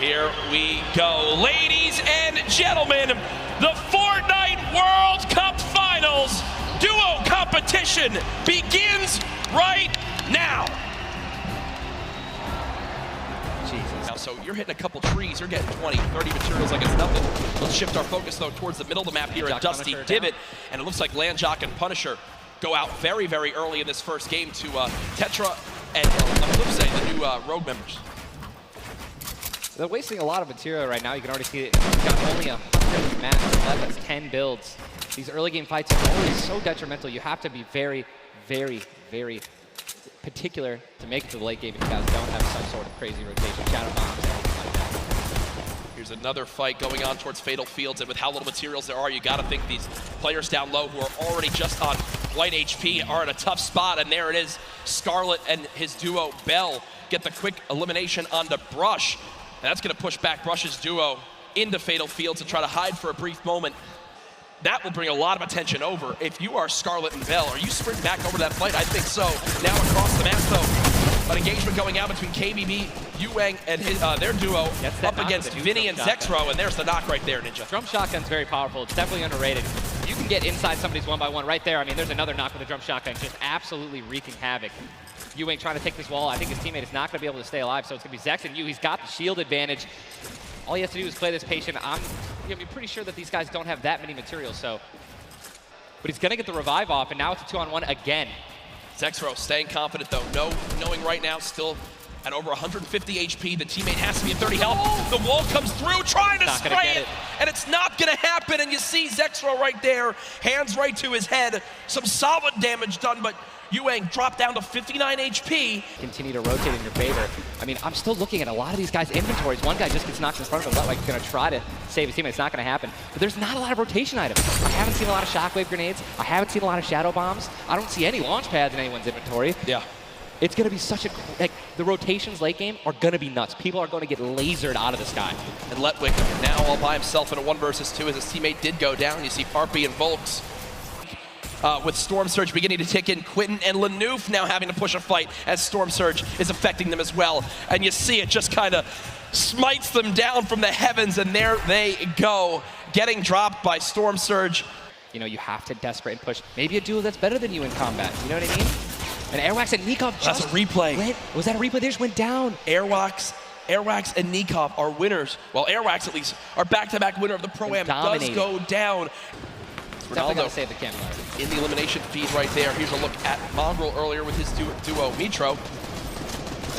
Here we go. Ladies and gentlemen, the Fortnite World Cup Finals duo competition begins right now. Jesus. So you're hitting a couple trees, you're getting 20, 30 materials like it's nothing. Let's shift our focus though towards the middle of the map here at Dusty Divot. And it looks like Landjock and Punisher go out very, very early in this first game to Tetra and Eclipse, the new Rogue members. They're wasting a lot of material right now. You can already see it. He's got only 100 maps left. That's 10 builds. These early game fights are always so detrimental. You have to be very, very, very particular to make it to the late game if you guys don't have some sort of crazy rotation, shadow bombs, or anything like that. Here's another fight going on towards Fatal Fields, and with how little materials there are, you gotta think these players down low who are already just on light HP are in a tough spot, and there it is. Scarlet and his duo, Bell, get the quick elimination onto Brush. And that's going to push back Brush's duo into Fatal Fields to try to hide for a brief moment. That will bring a lot of attention over. If you are Scarlet and Bell, are you sprinting back over that fight? I think so. Now across the map, though, an engagement going out between KBB, Yuang, and his, their duo up against Vinny and Zexro, and there's the knock right there, Ninja. Drum shotgun's very powerful. It's definitely underrated. You can get inside somebody's one-by-one right there. I mean, there's another knock with a drum shotgun, just absolutely wreaking havoc. Yuang trying to take this wall. I think his teammate is not going to be able to stay alive, so it's going to be Zex and Yu. He's got the shield advantage. All he has to do is play this patient. I'm pretty sure that these guys don't have that many materials, so. But he's going to get the revive off, and now it's a 2-on-1 again. Zexro staying confident, though. Knowing right now, still at over 150 HP. The teammate has to be at 30 health. The wall comes through, trying to spray it, and it's not going to happen. And you see Zexro right there, hands right to his head. Some solid damage done, but Yuang dropped down to 59 HP. Continue to rotate in your favor. I mean, I'm still looking at a lot of these guys' inventories. One guy just gets knocked in front of him, like he's going to try to save his teammate. It's not going to happen. But there's not a lot of rotation items. I haven't seen a lot of shockwave grenades. I haven't seen a lot of shadow bombs. I don't see any launch pads in anyone's inventory. Yeah. It's going to be such a, like, the rotations late game are going to be nuts. People are going to get lasered out of the sky. And Letwick now all by himself in a 1 versus 2 as his teammate did go down. You see Parpy and Volks. With Storm Surge beginning to tick in, Quentin and Lanouf now having to push a fight as Storm Surge is affecting them as well. And you see it just kind of smites them down from the heavens, and there they go, getting dropped by Storm Surge. You know, you have to desperate and push. Maybe a duo that's better than you in combat, you know what I mean? And Airwax and Nikov just That's a replay. Was that a replay? They just went down. Airwax and Nikov are winners. Well, Airwax at least are back-to-back winner of the Pro-Am. Does go down. Definitely gotta save the campfire. In the elimination feed right there. Here's a look at Mongrel earlier with his duo Mitro.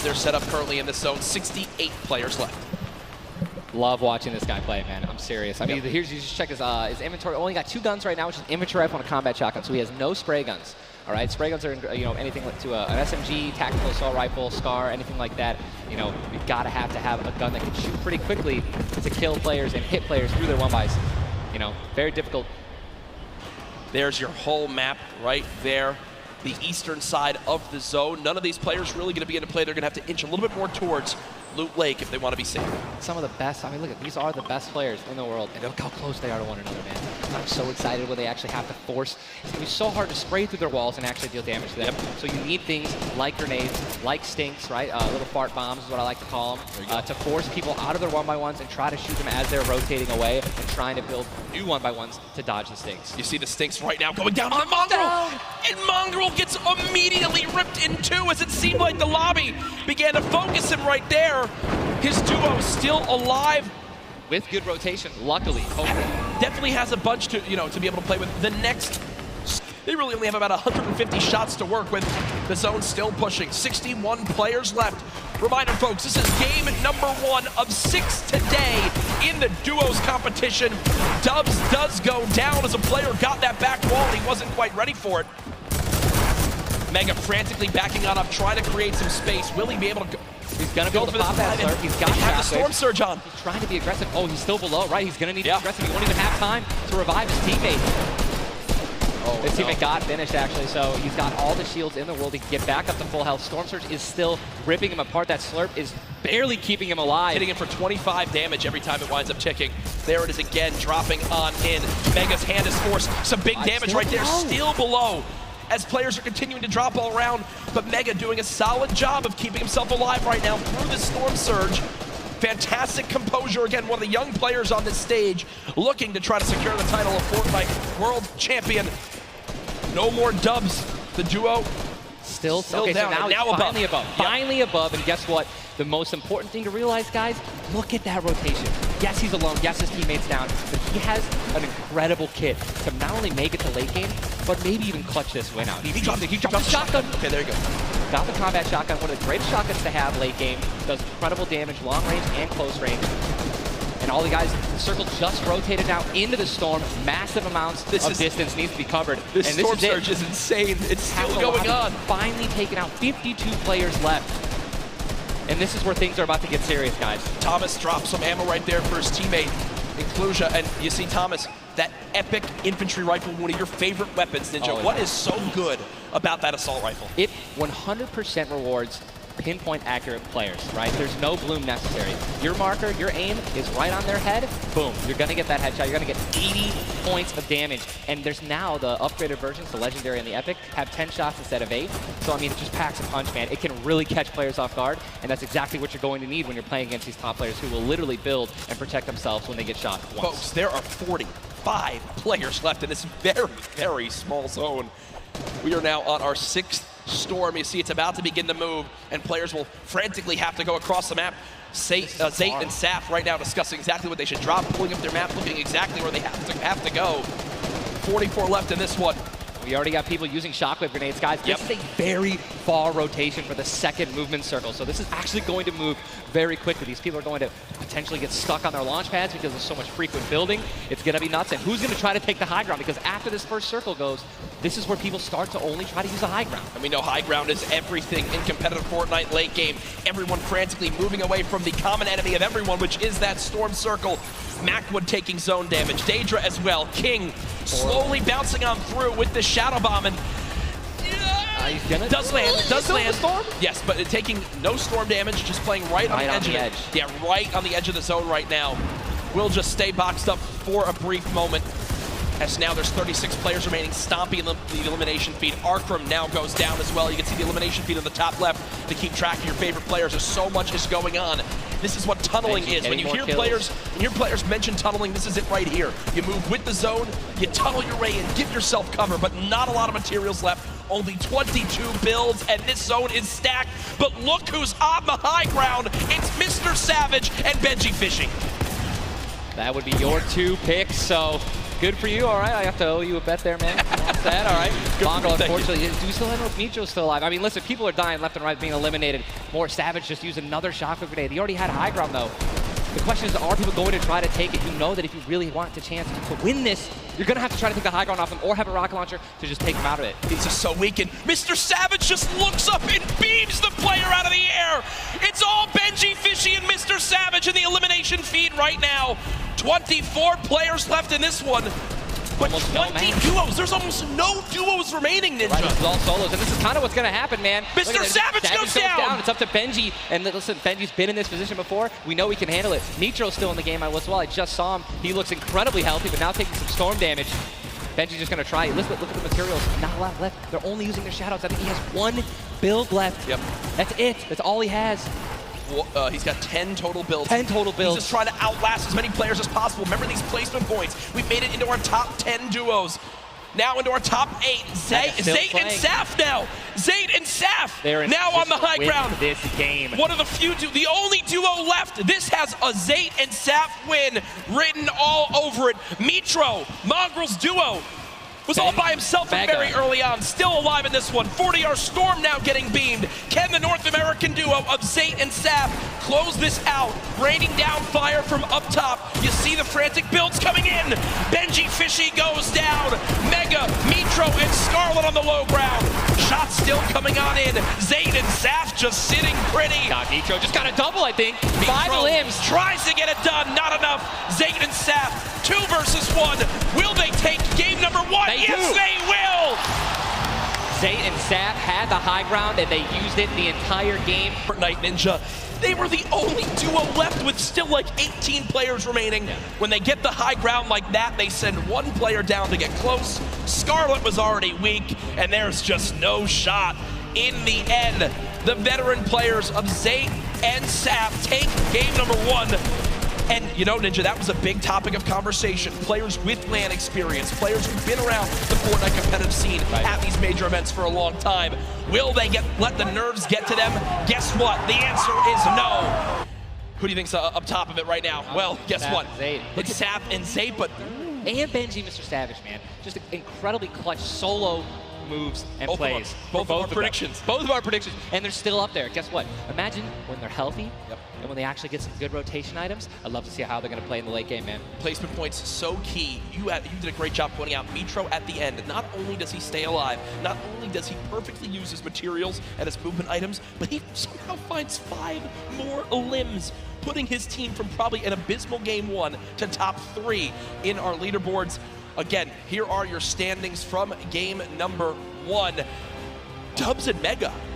They're set up currently in this zone. 68 players left. Love watching this guy play, man. I'm serious. I mean, here's, you just check his inventory. Only got 2 guns right now, which is inventory rifle and a combat shotgun. So he has no spray guns. All right, spray guns are, anything to an SMG, tactical assault rifle, SCAR, anything like that. You know, you've got to have a gun that can shoot pretty quickly to kill players and hit players through their 1-bys. You know, very difficult. There's your whole map right there, the eastern side of the zone. None of these players really going to be into play. They're going to have to inch a little bit more towards Loot Lake if they want to be safe. Some of the best, I mean, look, these are the best players in the world, and look how close they are to one another, man. I'm so excited when they actually have to force. It's going to be so hard to spray through their walls and actually deal damage to them. Yep. So you need things like grenades, like stinks, right? Little fart bombs is what I like to call them, to force people out of their 1-by-1s and try to shoot them as they're rotating away and trying to build new 1-by-1s to dodge the stinks. You see the stinks right now going down on Mongrel, and Mongrel gets immediately ripped in 2 as it seemed like the lobby began to focus him right there. His duo still alive. With good rotation, luckily. Definitely has a bunch to, to be able to play with. The next, they really only have about 150 shots to work with. The zone still pushing. 61 players left. Reminder, folks, this is game number 1 of 6 today in the duos competition. Dubs does go down as a player got that back wall and he wasn't quite ready for it. Mega frantically backing on up, trying to create some space. Will he be able to go? He's going to go for the pop-out slurp. He's got the Storm Surge on. He's trying to be aggressive. Oh, he's still below, right? He's going to need to be aggressive. He won't even have time to revive his teammate. His teammate got finished, actually, so he's got all the shields in the world. He can get back up to full health. Storm Surge is still ripping him apart. That slurp is barely keeping him alive. Hitting him for 25 damage every time it winds up ticking. There it is again, dropping on in. Mega's hand is forced. Some big damage right there, still below. As players are continuing to drop all around, but Mega doing a solid job of keeping himself alive right now through the Storm Surge. Fantastic composure. Again, one of the young players on this stage looking to try to secure the title of Fortnite World Champion. No more dubs. The duo Still okay, down. So now he's finally above. Yep. Finally above, and guess what? The most important thing to realize, guys, look at that rotation. Yes, he's alone. Yes, his teammate's down. But he has an incredible kit to not only make it to late game, but maybe even clutch this win out. He dropped the shotgun. Okay, there you go. Got the combat shotgun, one of the greatest shotguns to have late game. Does incredible damage, long range and close range. And all the guys, the circle just rotated now into the storm. Massive amounts of distance needs to be covered. This storm surge is insane. It's still going on. Finally taken out, 52 players left. And this is where things are about to get serious, guys. Thomas drops some ammo right there for his teammate, Inclusia. And you see Thomas, that epic infantry rifle, one of your favorite weapons, Ninja. Oh, what is so good about that assault rifle? It 100% rewards pinpoint accurate players, right? There's no bloom necessary. Your marker, your aim is right on their head, boom, you're gonna get that headshot, you're gonna get 80 points of damage. And there's now the upgraded versions, the Legendary and the Epic, have 10 shots instead of 8. So I mean, it just packs a punch, man. It can really catch players off guard, and that's exactly what you're going to need when you're playing against these top players who will literally build and protect themselves when they get shot once. Folks, there are 45 players left in this very, very small zone. We are now on our 6th storm. You see it's about to begin to move, and players will frantically have to go across the map. Zayt and Saf right now discussing exactly what they should drop, pulling up their map, looking exactly where they have to go. 44 left in this one. We already got people using shockwave grenades, guys. This is a very far rotation for the second movement circle, so this is actually going to move very quickly. These people are going to potentially get stuck on their launch pads because there's so much frequent building. It's going to be nuts. And who's going to try to take the high ground? Because after this first circle goes, this is where people start to only try to use the high ground. And we know high ground is everything in competitive Fortnite late game. Everyone frantically moving away from the common enemy of everyone, which is that storm circle. Macwood taking zone damage. Daedra as well. King slowly bouncing on through with the shadow bomb, and does land. Storm? Yes, but taking no storm damage, just playing right on the edge of it. Yeah, right on the edge of the zone right now. We'll just stay boxed up for a brief moment. As now there's 36 players remaining, stomping the elimination feed. Arkram now goes down as well. You can see the elimination feed on the top left to keep track of your favorite players. There's so much is going on. This is what tunneling is. When you hear players mention tunneling, this is it right here. You move with the zone, you tunnel your way in, give yourself cover, but not a lot of materials left. Only 22 builds, and this zone is stacked. But look who's on the high ground. It's Mr. Savage and Benji Fishing. That would be your 2 picks, so good for you. All right, I have to owe you a bet there, man. That's that. All right. Bongo, unfortunately, do we still know if Mitro's still alive? I mean, listen, people are dying left and right, being eliminated. More Savage just used another shockwave grenade. He already had high ground, though. The question is, are people going to try to take it? You know that if you really want the chance to win this, you're going to have to try to take the high ground off him or have a rocket launcher to just take him out of it. He's just so weakened. Mr. Savage just looks up and beams the player out of the air. It's all Benji Fishy and Mr. Savage in the elimination feed right now. 24 players left in this one. But 20 duos. There's almost no duos remaining, Ninja. Right, this is all solos, and this is kind of what's going to happen, man. Mr. Savage goes down. It's up to Benji, and listen, Benji's been in this position before. We know he can handle it. Nitro's still in the game as well. I just saw him. He looks incredibly healthy, but now taking some storm damage. Benji's just going to try it. Look at the materials. Not a lot left. They're only using their shadows. I think he has 1 build left. Yep. That's it. That's all he has. He's got 10 total builds. 10 total builds. He's just trying to outlast as many players as possible. Remember these placement points. We've made it into our top 10 duos. Now into our top 8. Zayt and Saf now. Zayt and Saf now on the high ground. This game. One of the few, the only duo left. This has a Zayt and Saf win written all over it. Mitro, Mongrel's duo, was all by himself very early on. Still alive in this one. 40R Storm now getting beamed. Can the North American duo of Zayt and Saf close this out? Raining down fire from up top. You see the frantic builds coming in. Benji Fishy goes down. Mega, Mitro, and Scarlet on the low ground. Shots still coming on in. Zayt and Saf just sitting pretty. God, Mitro just got a double, I think. 5 limbs. Tries to get it done. Not enough. Zayt and Saf, 2 versus 1. Will they take game number 1? Yes, they will! Zayt and Saf had the high ground, and they used it the entire game. Fortnite Ninja, they were the only duo left with still like 18 players remaining. Yeah. When they get the high ground like that, they send 1 player down to get close. Scarlet was already weak, and there's just no shot. In the end, the veteran players of Zayt and Saf take game number 1. And you know, Ninja, that was a big topic of conversation. Players with LAN experience, players who've been around the Fortnite competitive scene at these major events for a long time. Will they let the nerves get to them? Guess what? The answer is no. Who do you think's up top of it right now? Well, guess Saf what? and Zayt. It's Saf and Zayt, but and Benji, Mr. Savage, man. Just incredibly clutch solo moves and plays. Both of our predictions. Both of our predictions. And they're still up there. Guess what? Imagine when they're healthy and when they actually get some good rotation items. I'd love to see how they're going to play in the late game, man. Placement points so key. You did a great job pointing out Mitro at the end. Not only does he stay alive, not only does he perfectly use his materials and his movement items, but he somehow finds 5 more limbs, putting his team from probably an abysmal game 1 to top 3 in our leaderboards. Again, here are your standings from game number 1. Dubs and Mega